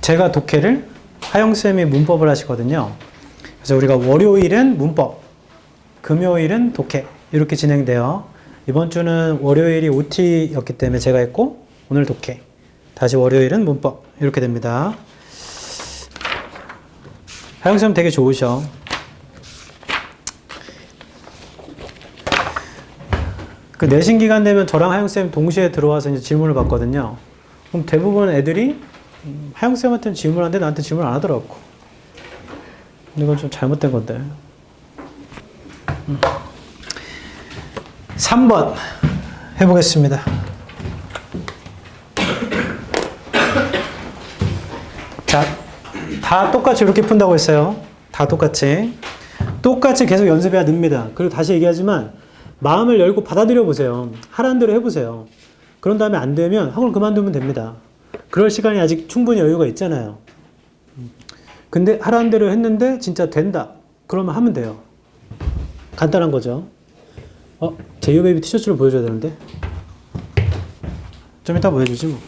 제가 독해를, 하영쌤이 문법을 하시거든요. 그래서 우리가 월요일은 문법, 금요일은 독해 이렇게 진행돼요. 이번 주는 월요일이 OT였기 때문에 제가 했고 오늘 독해, 다시 월요일은 문법 이렇게 됩니다. 하영쌤 되게 좋으셔. 그 내신 기간 되면 저랑 하영쌤 동시에 들어와서 이제 질문을 받거든요. 그럼 대부분 애들이 하영쌤한테는 질문하는데 나한테 질문 안 하더라고. 이건 좀 잘못된 건데. 3번 해보겠습니다. 자, 다 똑같이 이렇게 푼다고 했어요. 다 똑같이. 똑같이 계속 연습해야 됩니다. 그리고 다시 얘기하지만 마음을 열고 받아들여 보세요. 하라는 대로 해보세요. 그런 다음에 안 되면 학원 그만두면 됩니다. 그럴 시간이 아직 충분히 여유가 있잖아요. 근데 하라는 대로 했는데 진짜 된다. 그러면 하면 돼요. 간단한 거죠. 제이오베이비 티셔츠를 보여줘야 되는데. 좀 이따 보여주지 뭐.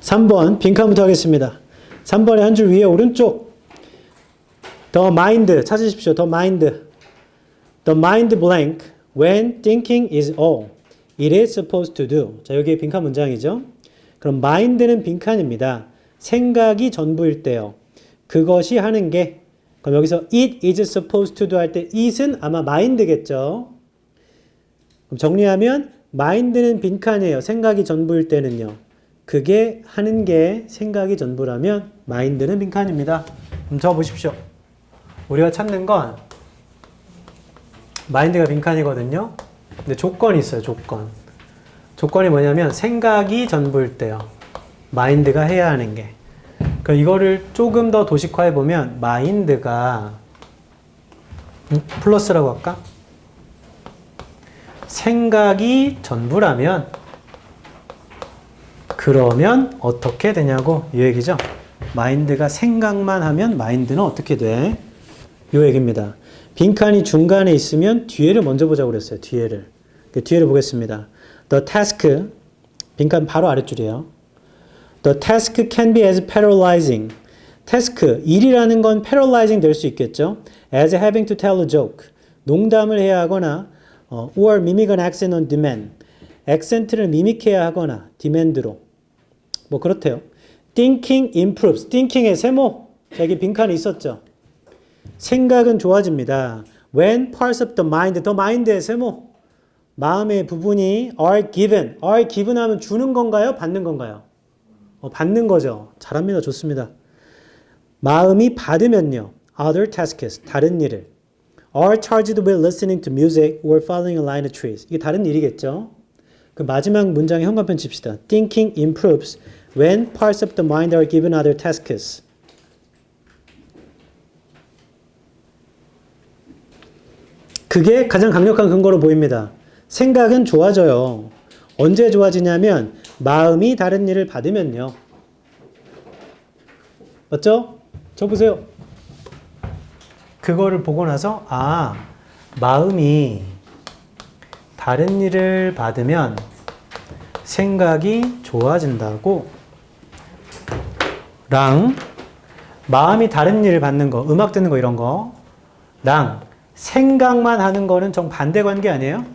3번 빈칸부터 하겠습니다. 3번에 한 줄 위에 오른쪽 The mind 찾으십시오. The mind blank when thinking is all it is supposed to do. 자, 여기에 빈칸 문장이죠. 그럼 mind는 빈칸입니다. 생각이 전부일 때요. 그것이 하는 게, 그럼 여기서 it is supposed to do 할 때 it은 아마 mind겠죠. 그럼 정리하면 mind는 빈칸이에요. 생각이 전부일 때는요. 그게 하는 게 생각이 전부라면 mind는 빈칸입니다. 그럼 적어보십시오. 우리가 찾는 건 mind가 빈칸이거든요. 근데 조건이 있어요. 조건이 뭐냐면 생각이 전부일 때요. mind가 해야 하는 게. 그러니까 이거를 조금 더 도식화해 보면 mind가 플러스라고 할까? 생각이 전부라면 그러면 어떻게 되냐고 이 얘기죠. mind가 생각만 하면 mind는 어떻게 돼? 이 얘기입니다. 빈칸이 중간에 있으면 뒤에를 먼저 보자고 그랬어요. 뒤에를 보겠습니다. The task, 빈칸 바로 아랫줄이에요. The task can be as paralyzing. task, 일이라는 건 paralyzing 될 수 있겠죠. as having to tell a joke. 농담을 해야 하거나 or mimic an accent on demand. 액센트를 미믹해야 하거나 demand로. 뭐 그렇대요. thinking improves. thinking의 세모. 여기 빈칸이 있었죠. 생각은 좋아집니다. When parts of the mind의 세모. 마음의 부분이 are given 하면 주는 건가요? 받는 건가요? 받는 거죠. 잘합니다. 좋습니다. 마음이 받으면요. Other tasks, 다른 일을. Are charged with listening to music or following a line of trees. 이게 다른 일이겠죠. 그 마지막 문장에 현관편 칩시다. Thinking improves when parts of the mind are given other tasks. 그게 가장 강력한 근거로 보입니다. 생각은 좋아져요. 언제 좋아지냐면 마음이 다른 일을 받으면요. 맞죠? 저 보세요. 그거를 보고 나서 마음이 다른 일을 받으면 생각이 좋아진다고 랑 마음이 다른 일을 받는 거, 음악 듣는 거 이런 거 랑 생각만 하는 거는 정반대 관계 아니에요?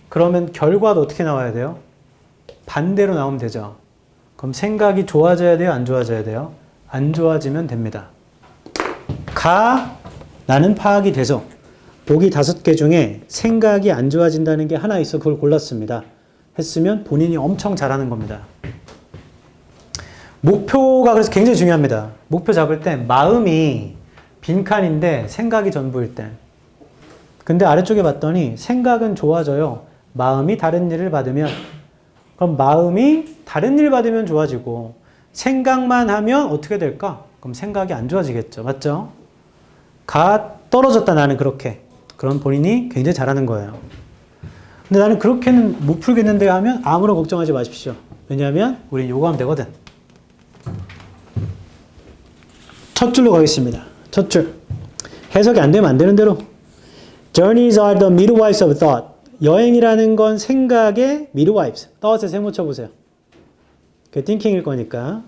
그러면 결과도 어떻게 나와야 돼요? 반대로 나오면 되죠. 그럼 생각이 좋아져야 돼요? 안 좋아져야 돼요? 안 좋아지면 됩니다. 나는 파악이 돼서 보기 5개 중에 생각이 안 좋아진다는 게 하나 있어 그걸 골랐습니다. 했으면 본인이 엄청 잘하는 겁니다. 목표가 그래서 굉장히 중요합니다. 목표 잡을 때 마음이 빈칸인데 생각이 전부일 때. 근데 아래쪽에 봤더니 생각은 좋아져요. 마음이 다른 일을 받으면. 그럼 마음이 다른 일 받으면 좋아지고 생각만 하면 어떻게 될까? 그럼 생각이 안 좋아지겠죠. 맞죠? 떨어졌다 나는 그렇게. 그럼 본인이 굉장히 잘하는 거예요. 근데 나는 그렇게는 못 풀겠는데 하면 아무런 걱정하지 마십시오. 왜냐하면 우리 요거 하면 되거든. 첫 줄로 가겠습니다. 첫 줄. 해석이 안 되면 안 되는 대로. Journeys are the midwives of thought. 여행이라는 건 생각의 midwives. thought에 세모 쳐보세요. 그 thinking일 거니까.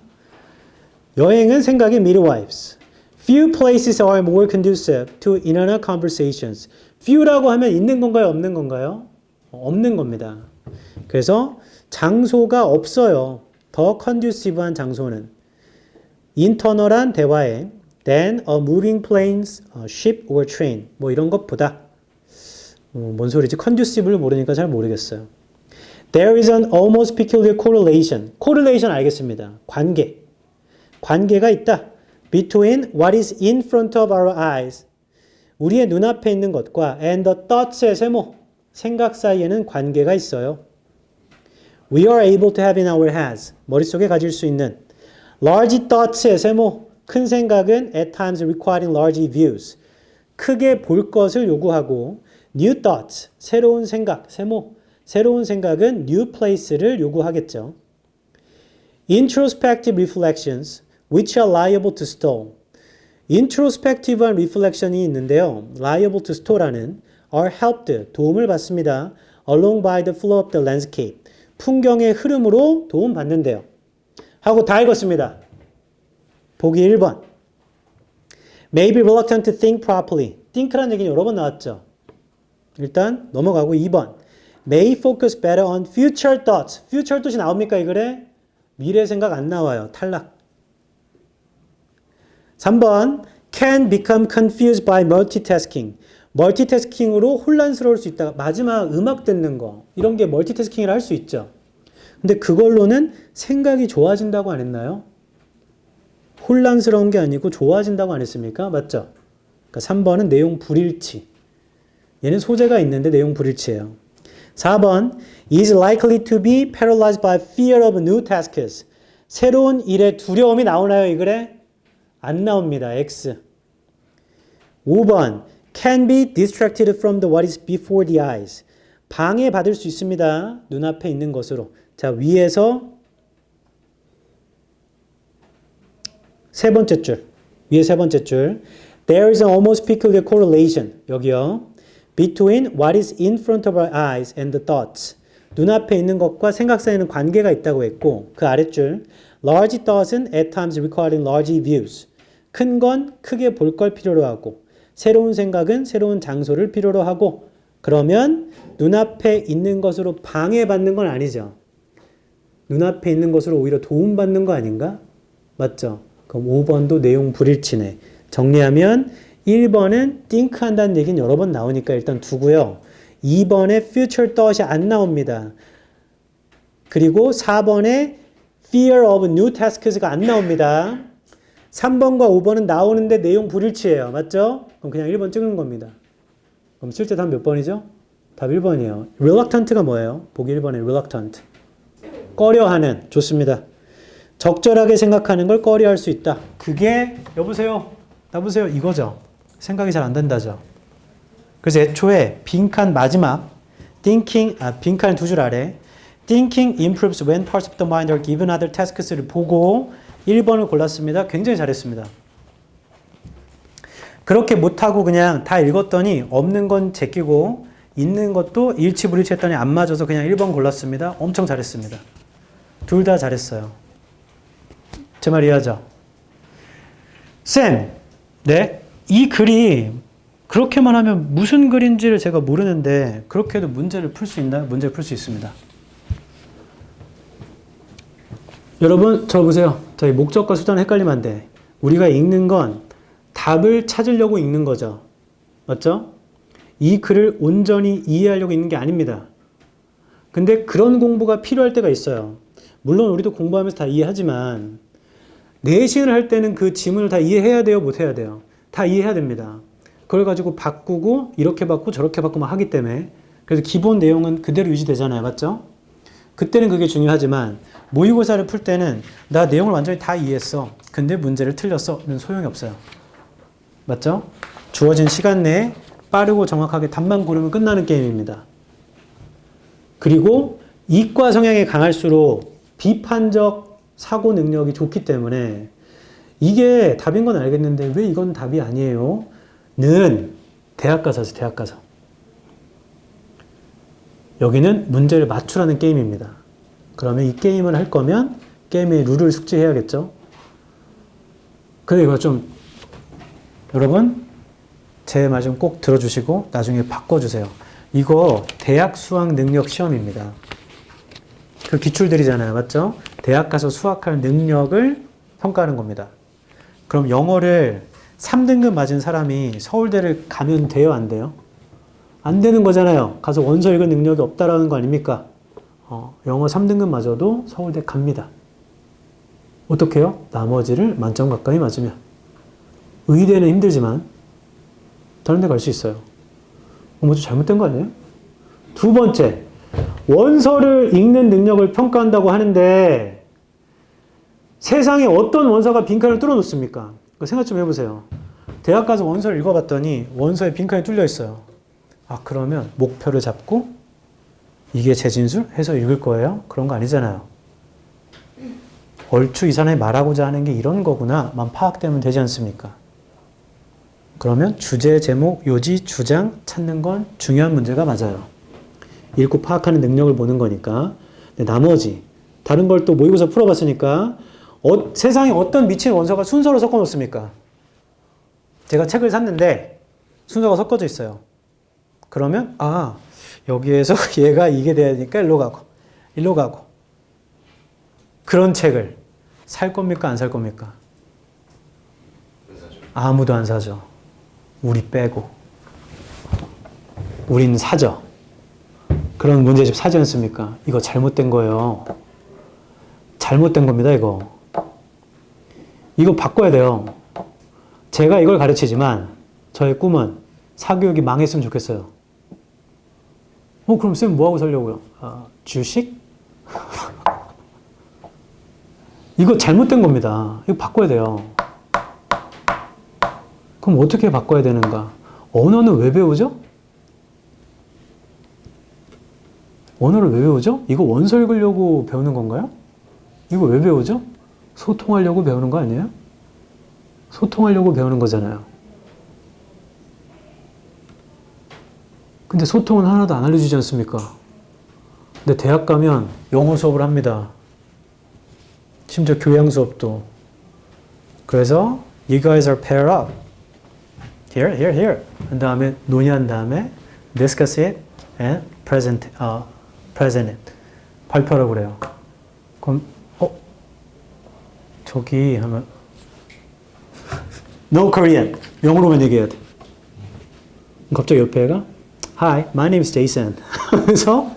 여행은 생각의 midwives. Few places are more conducive to inner conversations. Few라고 하면 있는 건가요? 없는 건가요? 없는 겁니다. 그래서 장소가 없어요. 더 conducive한 장소는. 인터널한 대화에 than a moving planes, a ship or train. 뭐 이런 것보다. 뭔 소리지? conducive를 모르니까 잘 모르겠어요. There is an almost peculiar correlation. correlation 알겠습니다. 관계. 관계가 있다. Between what is in front of our eyes. 우리의 눈앞에 있는 것과 and the thoughts의 세모. 생각 사이에는 관계가 있어요. We are able to have in our heads. 머릿속에 가질 수 있는 large thoughts의 세모. 큰 생각은 at times requiring large views. 크게 볼 것을 요구하고 new thoughts. 새로운 생각. 세모. 새로운 생각은 new place를 요구하겠죠. Introspective reflections which are liable to stall. introspective한 reflection이 있는데요. liable to stall라는 are helped, 도움을 받습니다. along by the flow of the landscape. 풍경의 흐름으로 도움받는데요. 하고 다 읽었습니다. 보기 1번. May be reluctant to think properly. think라는 얘기는 여러 번 나왔죠. 일단 넘어가고 2번. May focus better on future thoughts. future thought이 나옵니까 이 글에? 미래 생각 안 나와요. 탈락. 3번. Can become confused by multitasking. 멀티태스킹으로 혼란스러울 수 있다. 마지막 음악 듣는 거. 이런 게 멀티태스킹이라 할 수 있죠. 근데 그걸로는 생각이 좋아진다고 안 했나요? 혼란스러운 게 아니고 좋아진다고 안 했습니까? 맞죠? 그러니까 3번은 내용 불일치. 얘는 소재가 있는데 내용 불일치예요. 4번. is likely to be paralyzed by fear of new tasks. 새로운 일에 두려움이 나오나요? 이 글에? 안 나옵니다. X. 5번. can be distracted from the what is before the eyes. 방해받을 수 있습니다. 눈앞에 있는 것으로. 자, 위에서 세 번째 줄. 위에 세 번째 줄. There is an almost peculiar correlation. 여기요. Between what is in front of our eyes and the thoughts. 눈앞에 있는 것과 생각 사이에는 관계가 있다고 했고 그 아랫줄. Large thoughts은 at times requiring large views. 큰 건 크게 볼 걸 필요로 하고 새로운 생각은 새로운 장소를 필요로 하고 그러면 눈앞에 있는 것으로 방해받는 건 아니죠. 눈앞에 있는 것으로 오히려 도움받는 거 아닌가? 맞죠? 그럼 5번도 내용 불일치네. 정리하면 1번은 think 한다는 얘기는 여러 번 나오니까 일단 두고요. 2번에 future thought이 안 나옵니다. 그리고 4번에 fear of new tasks가 안 나옵니다. 3번과 5번은 나오는데 내용 불일치예요. 맞죠? 그럼 그냥 1번 찍은 겁니다. 그럼 실제 답 몇 번이죠? 답 1번이에요. reluctant가 뭐예요? 보기 1번에 reluctant. 꺼려하는. 좋습니다. 적절하게 생각하는 걸 꺼려할 수 있다. 그게 여보세요? 나보세요? 이거죠. 생각이 잘 안 된다죠. 그래서 애초에 빈칸 마지막 빈칸 두 줄 아래 thinking improves when parts of the mind are given other tasks를 보고 1번을 골랐습니다. 굉장히 잘했습니다. 그렇게 못하고 그냥 다 읽었더니 없는 건 제끼고 있는 것도 일치불일치했더니 안 맞아서 그냥 1번 골랐습니다. 엄청 잘했습니다. 둘 다 잘했어요. 제 말 이해하죠? 쌤, 네? 이 글이 그렇게만 하면 무슨 글인지를 제가 모르는데 그렇게 해도 문제를 풀 수 있나요? 문제를 풀 수 있습니다. 여러분, 저 보세요. 저희 목적과 수단을 헷갈리면 안 돼. 우리가 읽는 건 답을 찾으려고 읽는 거죠. 맞죠? 이 글을 온전히 이해하려고 읽는 게 아닙니다. 근데 그런 공부가 필요할 때가 있어요. 물론 우리도 공부하면서 다 이해하지만 내신을 할 때는 그 지문을 다 이해해야 돼요? 못 해야 돼요? 다 이해해야 됩니다. 그걸 가지고 바꾸고 이렇게 바꾸고 저렇게 바꾸면 하기 때문에 그래서 기본 내용은 그대로 유지되잖아요. 맞죠? 그때는 그게 중요하지만 모의고사를 풀 때는 나 내용을 완전히 다 이해했어. 근데 문제를 틀렸어.는 소용이 없어요. 맞죠? 주어진 시간 내에 빠르고 정확하게 답만 고르면 끝나는 게임입니다. 그리고 이과 성향이 강할수록 비판적 사고 능력이 좋기 때문에 이게 답인 건 알겠는데 왜 이건 답이 아니에요? 는 대학 가서죠. 대학 가서. 여기는 문제를 맞추라는 게임입니다. 그러면 이 게임을 할 거면 게임의 룰을 숙지해야겠죠. 근데 이거 좀 여러분 제 말 좀 꼭 들어주시고 나중에 바꿔주세요. 이거 대학 수학 능력 시험입니다. 그 기출들이잖아요. 맞죠? 대학 가서 수학할 능력을 평가하는 겁니다. 그럼 영어를 3등급 맞은 사람이 서울대를 가면 돼요? 안 돼요? 안 되는 거잖아요. 가서 원서 읽은 능력이 없다라는 거 아닙니까? 영어 3등급 맞아도 서울대 갑니다. 어떻게 해요? 나머지를 만점 가까이 맞으면. 의대는 힘들지만 다른 데 갈 수 있어요. 뭐좀 잘못된 거 아니에요? 두 번째, 원서를 읽는 능력을 평가한다고 하는데 세상에 어떤 원서가 빈칸을 뚫어놓습니까? 생각 좀 해보세요. 대학 가서 원서를 읽어봤더니 원서에 빈칸이 뚫려 있어요. 아, 그러면 목표를 잡고 이게 제 진술? 해서 읽을 거예요? 그런 거 아니잖아요. 얼추 이 사람이 말하고자 하는 게 이런 거구나 만 파악되면 되지 않습니까? 그러면 주제, 제목, 요지, 주장 찾는 건 중요한 문제가 맞아요. 읽고 파악하는 능력을 보는 거니까. 근데 나머지 다른 걸 또 모의고사 풀어봤으니까 세상에 어떤 미친 원서가 순서로 섞어 놓습니까? 제가 책을 샀는데 순서가 섞어져 있어요. 그러면 여기에서 얘가 이게 돼야 되니까 일로 가고 그런 책을 살 겁니까? 안 살 겁니까? 아무도 안 사죠. 우리 빼고. 우린 사죠. 그런 문제집 사지 않습니까? 이거 잘못된 거예요. 잘못된 겁니다, 이거. 이거 바꿔야 돼요. 제가 이걸 가르치지만 저의 꿈은 사교육이 망했으면 좋겠어요. 그럼 쌤 뭐하고 살려고요? 주식? 이거 잘못된 겁니다. 이거 바꿔야 돼요. 그럼 어떻게 바꿔야 되는가? 언어는 왜 배우죠? 언어를 왜 배우죠? 이거 원서 읽으려고 배우는 건가요? 이거 왜 배우죠? 소통하려고 배우는 거 아니에요? 소통하려고 배우는 거잖아요. 근데 소통은 하나도 안 알려주지 않습니까? 근데 대학 가면 영어 수업을 합니다. 심지어 교양 수업도. 그래서 You guys are paired up. Here. 그 다음에 논의한 다음에 discuss it and present it. 발표하라고 그래요. 그럼 저기 하면 No Korean. 영어로만 얘기해야 돼. 갑자기 옆에 애가 Hi, my name is Jason. 그래서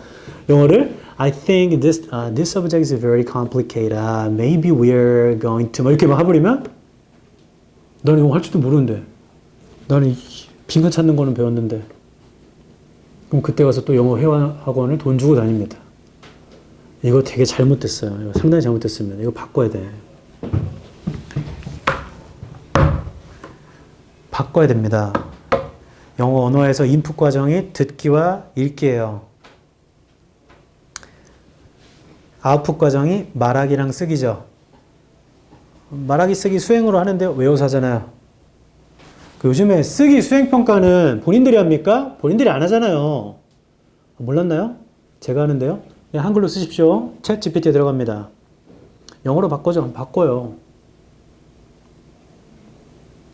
영어를 I think this subject is very complicated. Maybe we're going to 이렇게 막 해버리면 나는 영어 할 줄도 모르는데 나는 빈칸 찾는 거는 배웠는데 그럼 그때 가서 또 영어 회화학원을 돈 주고 다닙니다. 이거 되게 잘못됐어요. 이거 상당히 잘못됐습니다. 이거 바꿔야 돼. 바꿔야 됩니다. 영어 언어에서 인풋 과정이 듣기와 읽기예요. 아웃풋 과정이 말하기랑 쓰기죠. 말하기 쓰기 수행으로 하는데 외워서 하잖아요. 요즘에 쓰기 수행평가는 본인들이 합니까? 본인들이 안 하잖아요. 몰랐나요? 제가 하는데요. 그냥 한글로 쓰십시오. 챗 GPT에 들어갑니다. 영어로 바꿔줘. 바꿔요.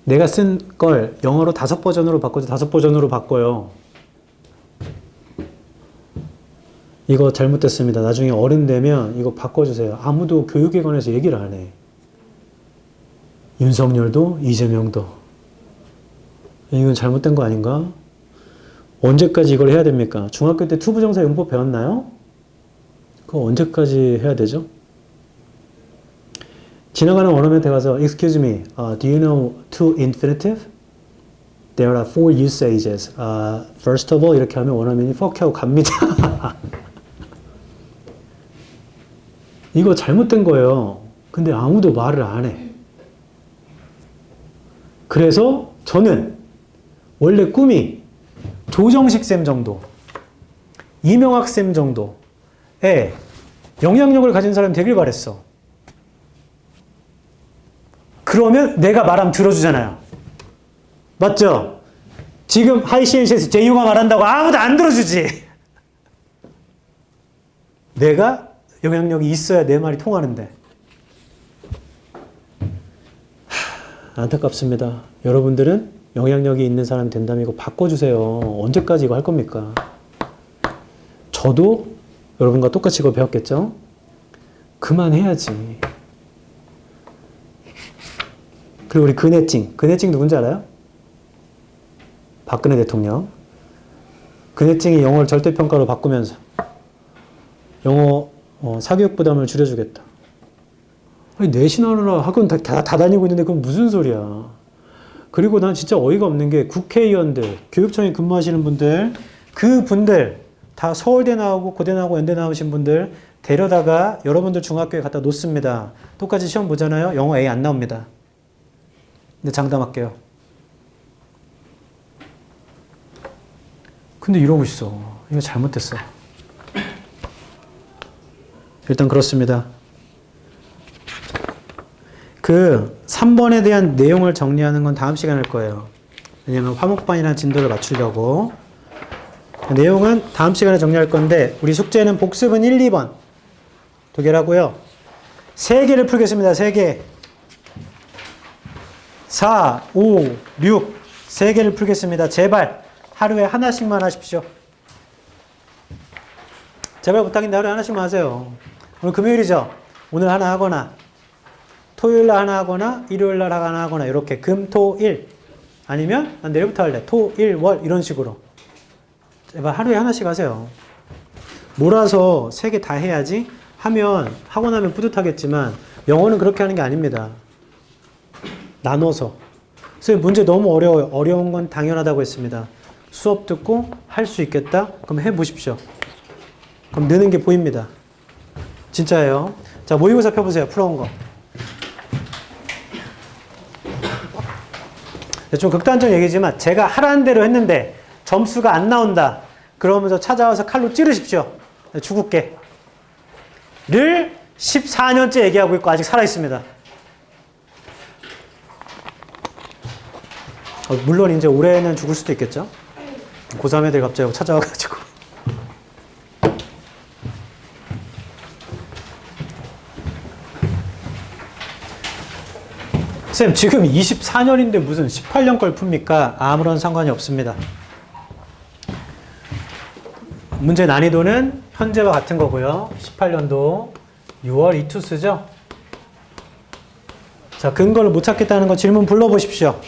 내가 쓴 걸 영어로 5버전으로 바꿔줘. 5버전으로 바꿔요. 이거 잘못됐습니다. 나중에 어른 되면 이거 바꿔주세요. 아무도 교육에 관해서 얘기를 안 해. 윤석열도 이재명도. 이건 잘못된 거 아닌가? 언제까지 이걸 해야 됩니까? 중학교 때 투부정사 용법 배웠나요? 그거 언제까지 해야 되죠? 지나가는 원어민한테 가서 Excuse me, do you know to infinitive? There are 4 usages. First of all 이렇게 하면 원어민이 fuck 하고 갑니다. 이거 잘못된 거예요. 근데 아무도 말을 안 해. 그래서 저는 원래 꿈이 조정식 쌤 정도, 이명학 쌤 정도의 영향력을 가진 사람이 되길 바랬어. 그러면 내가 말하면 들어주잖아요. 맞죠? 지금 하이시엔시에서 제이유가 말한다고 아무도 안 들어주지. 내가 영향력이 있어야 내 말이 통하는데. 안타깝습니다. 여러분들은 영향력이 있는 사람이 된다면 이거 바꿔주세요. 언제까지 이거 할 겁니까? 저도 여러분과 똑같이 이거 배웠겠죠? 그만해야지. 그리고 우리 근해찡 누군지 알아요? 박근혜 대통령. 근해찡이 영어를 절대평가로 바꾸면서 영어 사교육 부담을 줄여주겠다. 아니, 내신하느라 학원 다 다니고 있는데 그건 무슨 소리야. 그리고 난 진짜 어이가 없는 게 국회의원들, 교육청에 근무하시는 분들, 그분들 다 서울대 나오고 고대 나오고 연대 나오신 분들 데려다가 여러분들 중학교에 갖다 놓습니다. 똑같이 시험 보잖아요. 영어 A 안 나옵니다. 근데 장담할게요. 근데 이러고 있어. 이거 잘못됐어. 일단 그렇습니다. 그 3번에 대한 내용을 정리하는 건 다음 시간에 할 거예요. 왜냐면 화목반이라는 진도를 맞추려고. 내용은 다음 시간에 정리할 건데 우리 숙제는 복습은 1, 2번 두 개라고요. 3개를 풀겠습니다. 3개. 4, 5, 6 3개를 풀겠습니다. 제발 하루에 하나씩만 하십시오. 제발 부탁인데 하루에 하나씩만 하세요. 오늘 금요일이죠? 오늘 하나 하거나 토요일날 하나 하거나 일요일날 하나 하거나 이렇게 금, 토, 일 아니면 난 내일부터 할래. 토, 일, 월 이런 식으로 제발 하루에 하나씩 하세요. 몰아서 3개 다 해야지 하고 나면 뿌듯하겠지만 영어는 그렇게 하는 게 아닙니다. 나눠서. 선생님 문제 너무 어려워요. 어려운 건 당연하다고 했습니다. 수업 듣고 할 수 있겠다? 그럼 해보십시오. 그럼 느는 게 보입니다. 진짜예요. 자, 모의고사 펴보세요. 풀어온 거. 좀 극단적 얘기지만 제가 하라는 대로 했는데 점수가 안 나온다. 그러면서 찾아와서 칼로 찌르십시오. 죽을게. 를 14년째 얘기하고 있고 아직 살아있습니다. 물론 이제 올해는 죽을 수도 있겠죠. 고3 애들 갑자기 찾아와가지고. 쌤 지금 24년인데 무슨 18년 걸 풉니까? 아무런 상관이 없습니다. 문제 난이도는 현재와 같은 거고요. 18년도 6월 이투스죠. 자, 근거를 못 찾겠다는 거 질문 불러보십시오.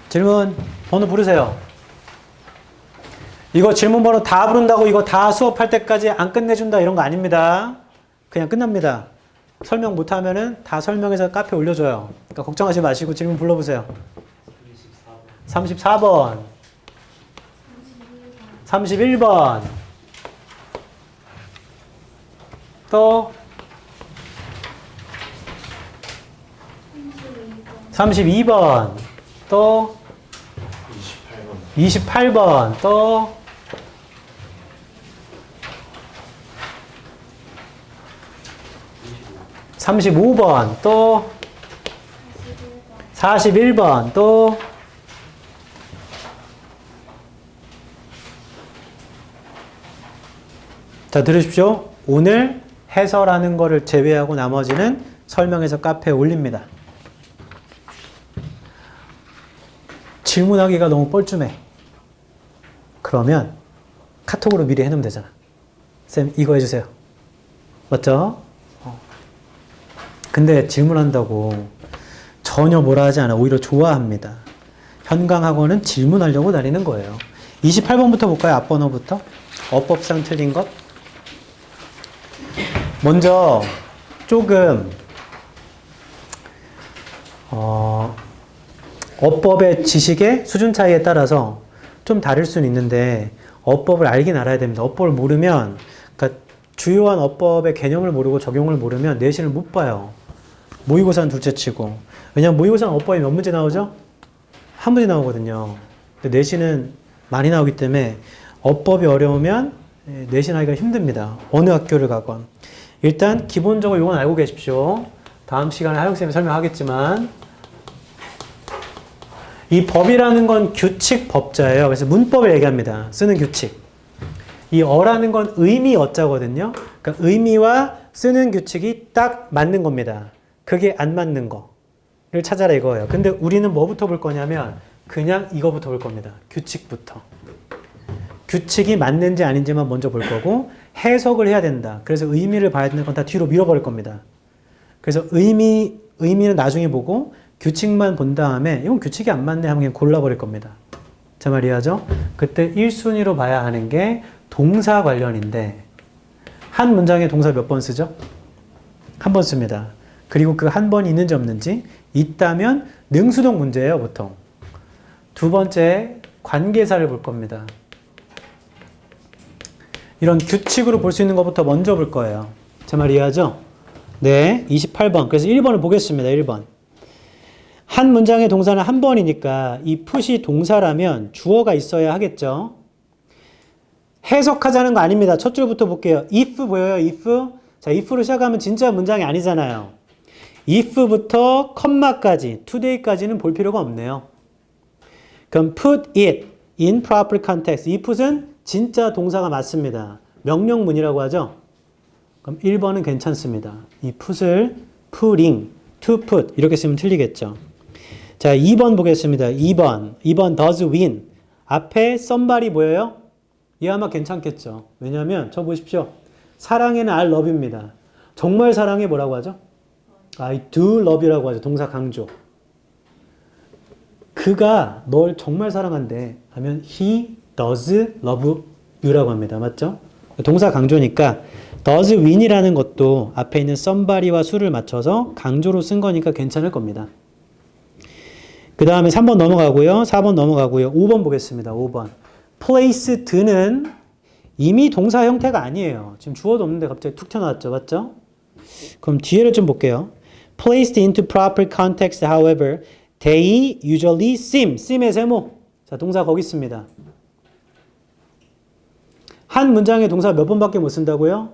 질문 번호 부르세요. 이거 질문 번호 다 부른다고 이거 다 수업할 때까지 안 끝내준다 이런 거 아닙니다. 그냥 끝납니다. 설명 못하면은 다 설명해서 카페에 올려줘요. 그러니까 걱정하지 마시고 질문 불러보세요. 34번 31번 또 32번 또 28번 또 35번 또 41번 또 자, 들으십시오. 오늘 해설하는 거를 제외하고 나머지는 설명해서 카페에 올립니다. 질문하기가 너무 뻘쭘해. 그러면 카톡으로 미리 해놓으면 되잖아. 쌤 이거 해주세요. 맞죠? 근데 질문한다고 전혀 뭐라 하지 않아. 오히려 좋아합니다. 현강학원은 질문하려고 다니는 거예요. 28번부터 볼까요? 앞번호부터. 어법상 틀린 것. 먼저 조금 어법의 지식의 수준 차이에 따라서 좀 다를 수는 있는데 어법을 알긴 알아야 됩니다. 어법을 모르면 그러니까 주요한 어법의 개념을 모르고 적용을 모르면 내신을 못 봐요. 모의고사는 둘째치고. 왜냐하면 모의고사는 어법이 몇 문제 나오죠? 한 문제 나오거든요. 근데 내신은 많이 나오기 때문에 어법이 어려우면 내신하기가 힘듭니다. 어느 학교를 가건. 일단 기본적으로 이건 알고 계십시오. 다음 시간에 하영쌤이 설명하겠지만 이 법이라는 건 규칙 법자예요. 그래서 문법을 얘기합니다. 쓰는 규칙. 이 어라는 건 의미 어자거든요. 그러니까 의미와 쓰는 규칙이 딱 맞는 겁니다. 그게 안 맞는 거. 찾아라 이거예요. 근데 우리는 뭐부터 볼 거냐면 그냥 이거부터 볼 겁니다. 규칙부터. 규칙이 맞는지 아닌지만 먼저 볼 거고 해석을 해야 된다. 그래서 의미를 봐야 되는 건 다 뒤로 밀어버릴 겁니다. 그래서 의미는 나중에 보고 규칙만 본 다음에 이건 규칙이 안 맞네 하면 그냥 골라버릴 겁니다. 제 말이 하죠? 그때 1순위로 봐야 하는 게 동사 관련인데 한 문장에 동사 몇 번 쓰죠? 한 번 씁니다. 그리고 그 한 번이 있는지 없는지 있다면 능수동 문제예요, 보통. 두 번째, 관계사를 볼 겁니다. 이런 규칙으로 볼 수 있는 것부터 먼저 볼 거예요. 제 말 이해하죠? 네, 28번. 그래서 1번을 보겠습니다, 1번. 한 문장의 동사는 한 번이니까 이 풋이 동사라면 주어가 있어야 하겠죠? 해석하자는 거 아닙니다. 첫 줄부터 볼게요. if 보여요, if? 자, if로 시작하면 진짜 문장이 아니잖아요. if부터 컴마까지, today까지는 볼 필요가 없네요. 그럼 put it in proper context. 이 put은 진짜 동사가 맞습니다. 명령문이라고 하죠. 그럼 1번은 괜찮습니다. 이 put을 putting, to put 이렇게 쓰면 틀리겠죠. 자, 2번 보겠습니다. 2번 does win. 앞에 somebody 보여요? 얘 아마 괜찮겠죠. 왜냐하면 저 보십시오. 사랑에는 I love입니다. 정말 사랑해 뭐라고 하죠? I do love이라고 하죠. 동사 강조. 그가 널 정말 사랑한대 하면 he does love you라고 합니다. 맞죠? 동사 강조니까 does win이라는 것도 앞에 있는 somebody와 수를 맞춰서 강조로 쓴 거니까 괜찮을 겁니다. 그 다음에 3번 넘어가고요. 4번 넘어가고요. 5번 보겠습니다. 5번. place드는 이미 동사 형태가 아니에요. 지금 주어도 없는데 갑자기 툭 튀어나왔죠. 맞죠? 그럼 뒤에를 좀 볼게요. placed into proper context, however, they usually seem의 세모. 자, 동사 거기 있습니다. 한 문장의 동사 몇 번밖에 못 쓴다고요?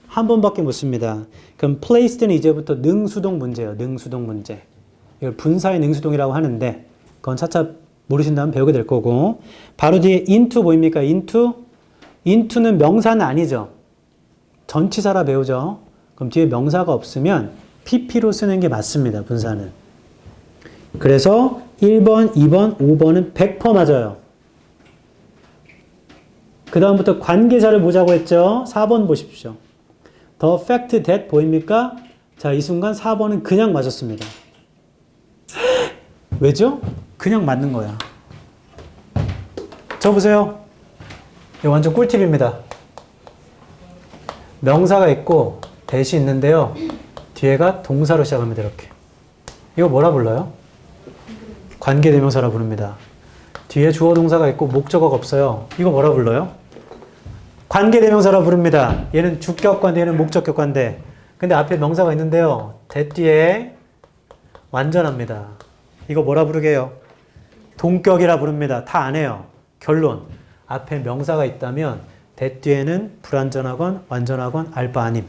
한 번밖에 못 씁니다. 그럼 placed는 이제부터 능수동 문제예요. 능수동 문제. 이걸 분사의 능수동이라고 하는데 그건 차차 모르신다면 배우게 될 거고 바로 뒤에 into 보입니까? into는 명사는 아니죠. 전치사라 배우죠. 그럼 뒤에 명사가 없으면 pp로 쓰는 게 맞습니다. 분사는. 그래서 1번, 2번, 5번은 100% 맞아요. 그 다음부터 관계사를 보자고 했죠. 4번 보십시오. The fact that 보입니까? 자, 이 순간 4번은 그냥 맞았습니다. 왜죠? 그냥 맞는 거야. 저 보세요. 이거 완전 꿀팁입니다. 명사가 있고 대시 있는데요. 뒤에가 동사로 시작합니다. 이렇게. 이거 뭐라 불러요? 관계대명사라 부릅니다. 뒤에 주어 동사가 있고 목적어가 없어요. 이거 뭐라 불러요? 관계대명사라 부릅니다. 얘는 주격관대, 얘는 목적격관대. 근데 앞에 명사가 있는데요. 대 뒤에 완전합니다. 이거 뭐라 부르게요? 동격이라 부릅니다. 다 안 해요. 결론. 앞에 명사가 있다면 대 뒤에는 불완전하건 완전하건 알바 아님.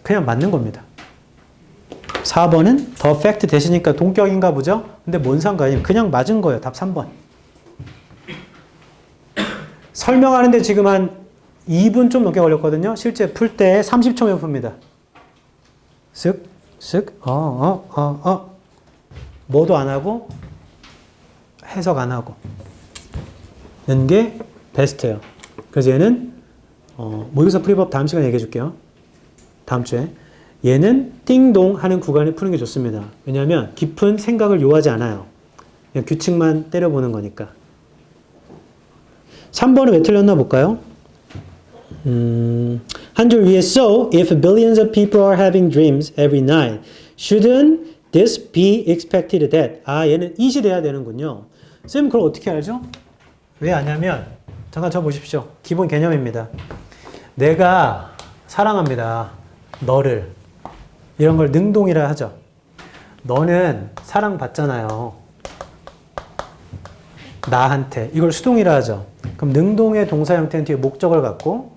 그냥 맞는 겁니다. 4번은 the fact 대시니까 동격인가 보죠? 근데 뭔 상관이에요? 그냥 맞은 거예요. 답 3번. 설명하는데 지금 한 2분 좀 넘게 걸렸거든요. 실제 풀 때 30초면 풉니다. 쓱, 쓱, 뭐도 안 하고 해석 안 하고 는 게 베스트예요. 그래서 얘는 모의고사 풀이법 다음 시간에 얘기해 줄게요. 다음 주에. 얘는 띵동 하는 구간에 푸는 게 좋습니다. 왜냐하면 깊은 생각을 요하지 않아요. 그냥 규칙만 때려보는 거니까. 3번은 왜 틀렸나 볼까요? 한 줄 위에 So, if billions of people are having dreams every night, shouldn't this be expected that? 아, 얘는 it이 돼야 되는군요. 쌤, 그걸 어떻게 알죠? 왜 아냐면, 잠깐 저 보십시오. 기본 개념입니다. 내가 사랑합니다. 너를. 이런 걸 능동이라 하죠. 너는 사랑받잖아요. 나한테. 이걸 수동이라 하죠. 그럼 능동의 동사 형태는 뒤에 목적을 갖고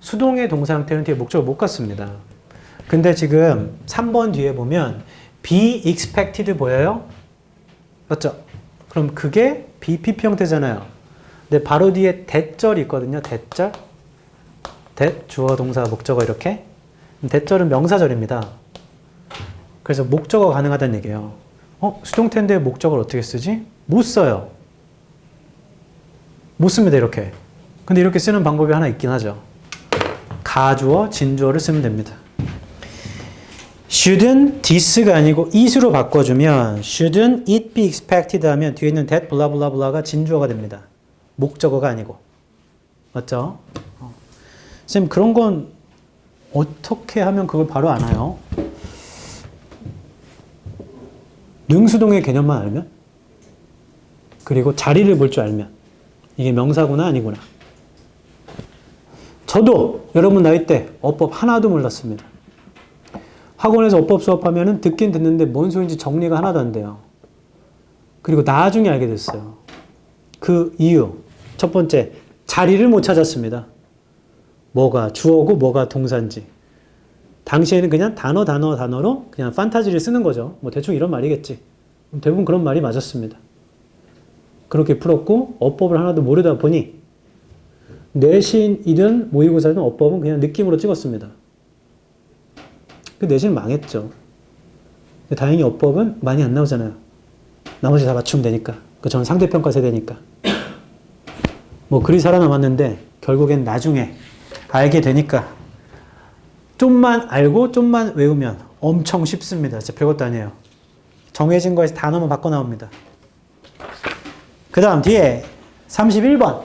수동의 동사 형태는 뒤에 목적을 못 갖습니다. 근데 지금 3번 뒤에 보면 be expected 보여요? 맞죠? 그럼 그게 BPP 형태잖아요. 근데 바로 뒤에 대절이 있거든요. 대절. 주어, 동사, 목적어 이렇게. 대절은 명사절입니다. 그래서 목적어 가능하다는 얘기예요. 수동태인데 목적어를 어떻게 쓰지? 못 써요. 못 씁니다, 이렇게. 근데 이렇게 쓰는 방법이 하나 있긴 하죠. 가주어, 진주어를 쓰면 됩니다. shouldn't this가 아니고 it으로 바꿔주면 shouldn't it be expected 하면 뒤에 있는 that 블라블라블라가 진주어가 됩니다. 목적어가 아니고. 맞죠? 쌤, 그런 건 어떻게 하면 그걸 바로 아나요? 능수동의 개념만 알면? 그리고 자리를 볼 줄 알면 이게 명사구나 아니구나. 저도 여러분 나이 때 어법 하나도 몰랐습니다. 학원에서 어법 수업하면 듣긴 듣는데 뭔 소리인지 정리가 하나도 안 돼요. 그리고 나중에 알게 됐어요. 그 이유. 첫 번째, 자리를 못 찾았습니다. 뭐가 주어고 뭐가 동사인지. 당시에는 그냥 단어로 그냥 판타지를 쓰는 거죠. 뭐 대충 이런 말이겠지. 대부분 그런 말이 맞았습니다. 그렇게 풀었고 어법을 하나도 모르다 보니 내신이든 모의고사든 어법은 그냥 느낌으로 찍었습니다. 그 내신 망했죠. 다행히 어법은 많이 안 나오잖아요. 나머지 다 맞추면 되니까. 저는 상대평가 세대니까. 뭐 글이 살아남았는데 결국엔 나중에 알게 되니까 좀만 알고 좀만 외우면 엄청 쉽습니다. 진짜 별것도 아니에요. 정해진 거에서 단어만 바꿔 나옵니다. 그 다음 뒤에 31번.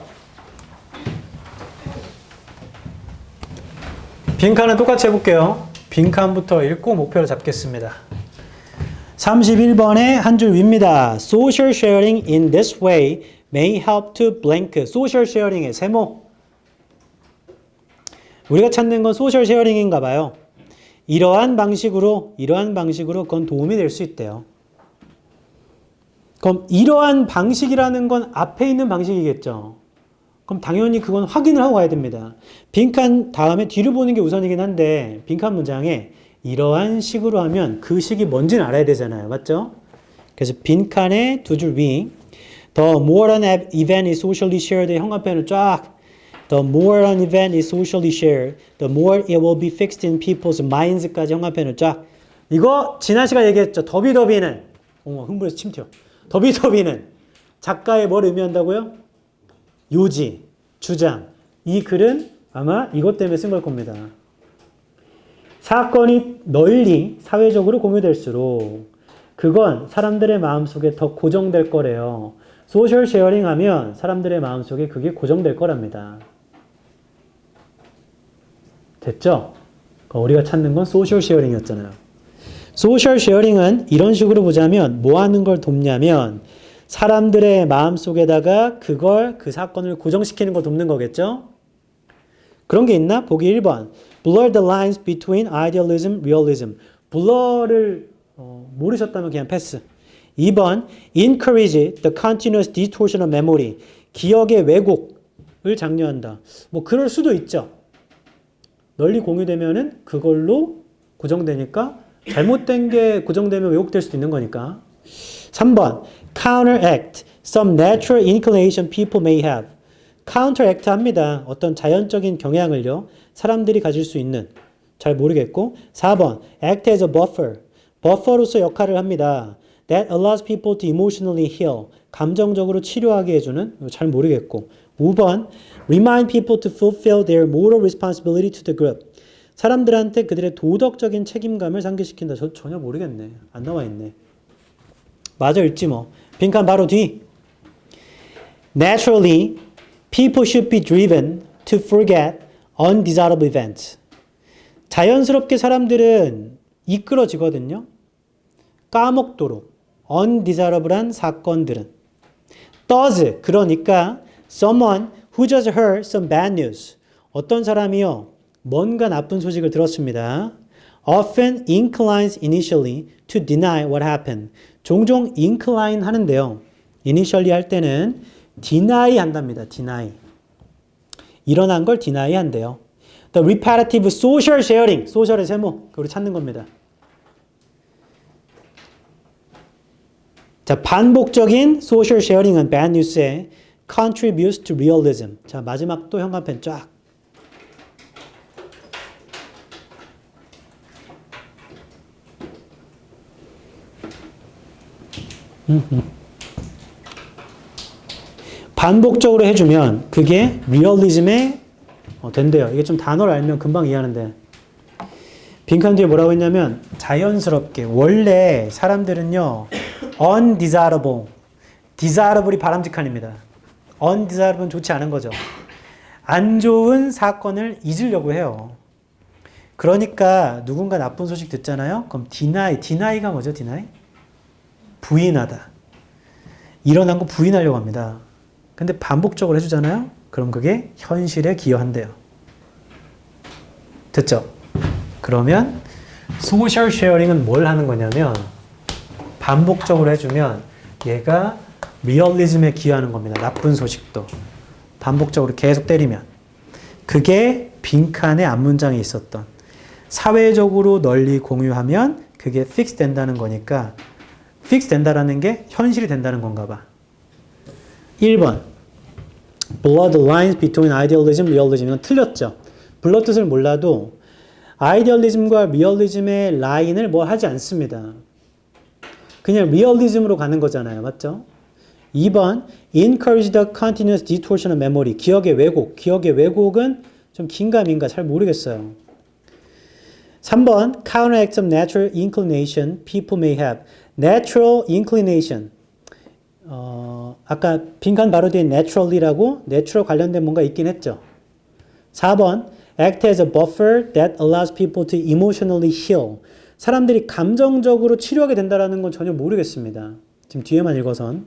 빈칸은 똑같이 해볼게요. 빈칸부터 읽고 목표를 잡겠습니다. 31번의 한 줄 위입니다. Social sharing in this way may help to blank. Social sharing의 세모. 우리가 찾는 건 소셜 쉐어링인가 봐요. 이러한 방식으로 그건 도움이 될 수 있대요. 그럼 이러한 방식이라는 건 앞에 있는 방식이겠죠. 그럼 당연히 그건 확인을 하고 가야 됩니다. 빈칸 다음에 뒤를 보는 게 우선이긴 한데 빈칸 문장에 이러한 식으로 하면 그 식이 뭔지는 알아야 되잖아요. 맞죠? 그래서 빈칸에 두 줄 위 The more an event is socially shared의 형광펜을 쫙 The more an event is socially shared, the more it will be fixed in people's minds까지 형광펜을 쫙. 이거 지난 시간 얘기했죠. 더비더비는 흥분해서 침 튀어. 더비더비는 작가의 뭘 의미한다고요? 요지, 주장. 이 글은 아마 이것 때문에 쓴 걸 겁니다. 사건이 널리 사회적으로 공유될수록 그건 사람들의 마음속에 더 고정될 거래요. 소셜 쉐어링 하면 사람들의 마음속에 그게 고정될 거랍니다. 됐죠? 우리가 찾는 건 소셜 쉐어링이었잖아요. 소셜 쉐어링은 이런 식으로 보자면 뭐 하는 걸 돕냐면 사람들의 마음속에다가 그 사건을 고정시키는 걸 돕는 거겠죠? 그런 게 있나? 보기 1번. Blur the lines between idealism, realism. blur를 모르셨다면 그냥 패스. 2번. Encourage the continuous distortion of memory. 기억의 왜곡을 장려한다. 뭐 그럴 수도 있죠. 널리 공유되면은 그걸로 고정되니까 잘못된 게 고정되면 왜곡될 수도 있는 거니까. 3번. Counteract some natural inclination people may have. counteract 합니다. 어떤 자연적인 경향을요. 사람들이 가질 수 있는. 잘 모르겠고. 4번. act as a buffer. 버퍼로서 역할을 합니다. that allows people to emotionally heal. 감정적으로 치료하게 해주는. 잘 모르겠고. 5번. Remind people to fulfill their moral responsibility to the group. 사람들한테 그들의 도덕적인 책임감을 상기시킨다. 저 전혀 모르겠네. 안 나와 있네. 맞아 읽지 뭐. 빈칸 바로 뒤. Naturally, people should be driven to forget undesirable events. 자연스럽게 사람들은 이끌어지거든요. 까먹도록. undesirable한 사건들은. Does, 그러니까 someone who just heard some bad news. 어떤 사람이요. 뭔가 나쁜 소식을 들었습니다. Often inclines initially to deny what happened. 종종 incline 하는데요. initially 할 때는 deny 한답니다. deny. 일어난 걸 deny 한대요. The repetitive social sharing. 소셜의 세모. 그걸 찾는 겁니다. 자, 반복적인 social sharing은 bad news에 contributes to realism. 자, 마지막 또 형광펜 쫙. 반복적으로 해주면 그게 리얼리즘에 된대요. 이게 좀 단어를 알면 금방 이해하는데. 빈칸 뒤에 뭐라고 했냐면 자연스럽게 원래 사람들은요 undesirable, desirable이 바람직한입니다. undesirable은 좋지 않은 거죠. 안 좋은 사건을 잊으려고 해요. 그러니까 누군가 나쁜 소식 듣잖아요. 그럼 deni가 뭐죠? deny? 부인하다. 일어난 거 부인하려고 합니다. 근데 반복적으로 해주잖아요. 그럼 그게 현실에 기여한대요. 됐죠? 그러면 소셜 쉐어링은 뭘 하는 거냐면 반복적으로 해주면 얘가 리얼리즘에 기여하는 겁니다. 나쁜 소식도 반복적으로 계속 때리면 그게 빈칸의 앞문장에 있었던 사회적으로 널리 공유하면 그게 픽스 된다는 거니까 픽스 된다라는 게 현실이 된다는 건가 봐. 1번 Blur the lines between idealism, realism. 이건 틀렸죠. 블러 뜻을 몰라도 아이디얼리즘과 리얼리즘의 라인을 뭐 하지 않습니다. 그냥 리얼리즘으로 가는 거잖아요. 맞죠? 2번 Encourage the continuous distortion of memory. 기억의 왜곡. 기억의 왜곡은 좀 긴가민가 잘 모르겠어요. 3번 Counteract some natural inclination people may have. Natural inclination. 아까 빈칸 바로 뒤에 naturally라고 natural 관련된 뭔가 있긴 했죠. 4번 Act as a buffer that allows people to emotionally heal. 사람들이 감정적으로 치료하게 된다는 건 전혀 모르겠습니다. 지금 뒤에만 읽어선.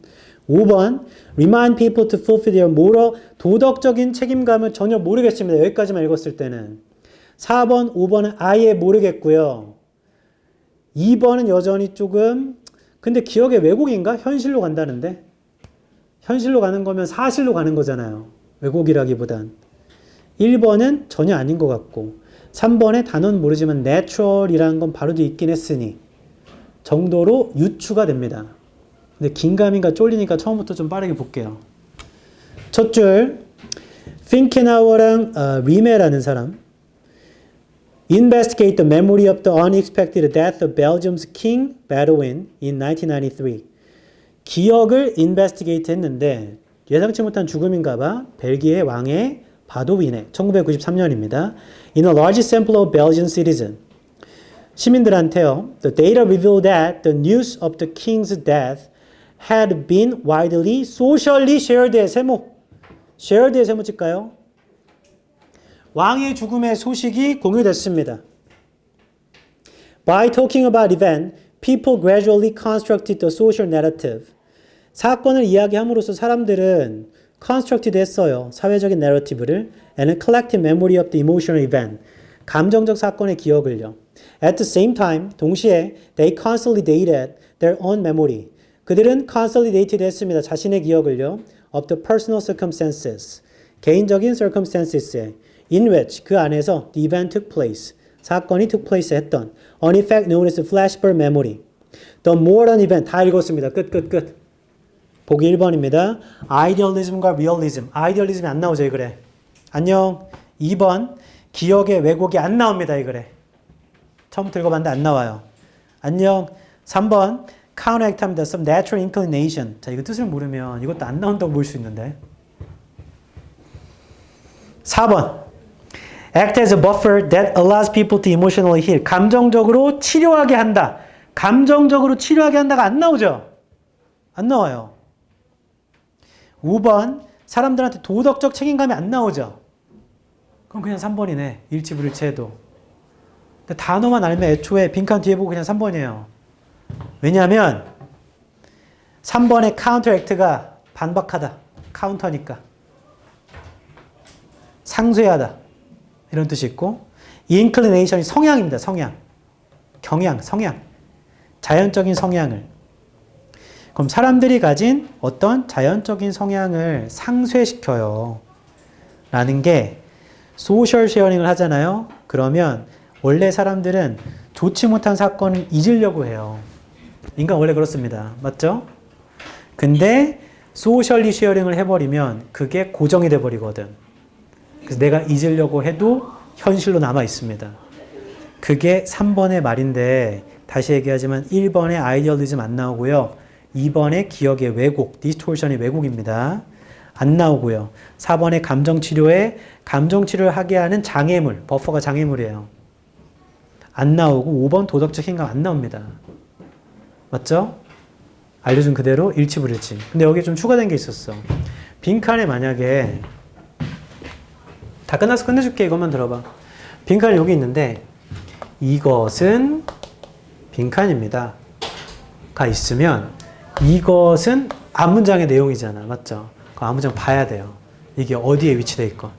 5번 Remind people to fulfill their moral. 도덕적인 책임감은 전혀 모르겠습니다. 여기까지만 읽었을 때는. 4번, 5번은 아예 모르겠고요. 2번은 여전히 조금 근데 기억의 왜곡인가? 현실로 간다는데? 현실로 가는 거면 사실로 가는 거잖아요. 왜곡이라기보단. 1번은 전혀 아닌 것 같고 3번의 단어는 모르지만 natural이라는 건 바로 뒤에 있긴 했으니 정도로 유추가 됩니다. 근데 긴가민가 쫄리니까 처음부터 좀 빠르게 볼게요. 첫 줄 핑케나워랑 리메라는 사람 Investigate the memory of the unexpected death of Belgium's King Baudouin in 1993. 기억을 investigate 했는데 예상치 못한 죽음인가 봐. 벨기에 왕의 바도윈의 1993년입니다. In a large sample of Belgian citizens. 시민들한테요. The data revealed that the news of the king's death had been widely socially shared의 세모. shared의 세모 칠까요? 왕의 죽음의 소식이 공유됐습니다. By talking about event, people gradually constructed the social narrative. 사건을 이야기함으로써 사람들은 constructed 했어요. 사회적인 내러티브를. And a collective memory of the emotional event. 감정적 사건의 기억을요. At the same time, 동시에 they consolidated their own memory. 그들은 consolidated 했습니다. 자신의 기억을요. Of the personal circumstances. 개인적인 circumstances에. In which 그 안에서 the event took place. 사건이 took place 했던 an effect known as flashbulb memory. The modern event 다 읽었습니다. 끝. 보기 1번입니다. 아이디얼리즘과 리얼리즘. 아이디얼리즘이 안 나오죠, 이 글에. 안녕. 2번 기억의 왜곡이 안 나옵니다, 이 글에. 처음부터 읽어봤는데 안 나와요. 안녕. 3번 counteract 합니다. Some natural inclination. 자, 이거 뜻을 모르면 이것도 안 나온다고 볼 수 있는데. 4번 act as a buffer that allows people to emotionally heal. 감정적으로 치료하게 한다. 감정적으로 치료하게 한다가 안 나오죠? 안 나와요. 5번 사람들한테 도덕적 책임감이 안 나오죠? 그럼 그냥 3번이네. 일치불일치해도. 근데 단어만 알면 애초에 빈칸 뒤에 보고 그냥 3번이에요. 왜냐하면 3번의 counteract가 반박하다. 카운터니까. 상쇄하다. 이런 뜻이 있고 inclination이 성향입니다. 성향. 경향, 성향. 자연적인 성향을. 그럼 사람들이 가진 어떤 자연적인 성향을 상쇄시켜요. 라는 게 소셜 쉐어링을 하잖아요. 그러면 원래 사람들은 좋지 못한 사건을 잊으려고 해요. 인간 원래 그렇습니다. 맞죠? 근데 소셜리 쉐어링을 해버리면 그게 고정이 돼버리거든. 그래서 내가 잊으려고 해도 현실로 남아 있습니다. 그게 3번의 말인데 다시 얘기하지만 1번의 아이디얼리즘 안 나오고요. 2번에 기억의 왜곡, 디스토션의 왜곡입니다. 안 나오고요. 4번에 감정치료에 감정치료를 하게 하는 장애물, 버퍼가 장애물이에요. 안 나오고 5번 도덕적 행감 안 나옵니다. 맞죠? 알려준 그대로 일치불일치. 근데 여기에 좀 추가된 게 있었어. 빈칸에 만약에 다 끝나서 끝내줄게. 이것만 들어봐. 빈칸이 여기 있는데 이것은 빈칸입니다. 가 있으면 이것은 앞문장의 내용이잖아. 맞죠? 그 앞문장 봐야 돼요. 이게 어디에 위치되어 있건.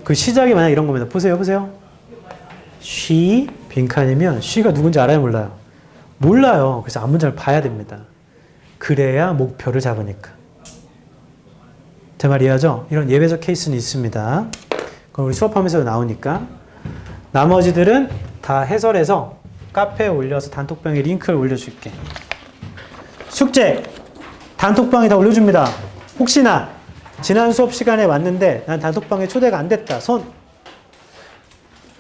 그 시작이 만약 이런 겁니다. 보세요. 보세요. she 빈칸이면 she가 누군지 알아요? 몰라요? 몰라요. 그래서 앞문장을 봐야 됩니다. 그래야 목표를 잡으니까. 제 말 이해하죠? 이런 예외적 케이스는 있습니다. 그럼 우리 수업하면서 나오니까. 나머지들은 다 해설해서 카페에 올려서 단톡방에 링크를 올려줄게. 숙제! 단톡방에 다 올려줍니다. 혹시나 지난 수업 시간에 왔는데 난 단톡방에 초대가 안 됐다. 손!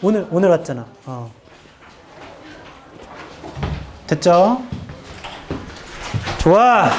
오늘 왔잖아. 됐죠? 좋아!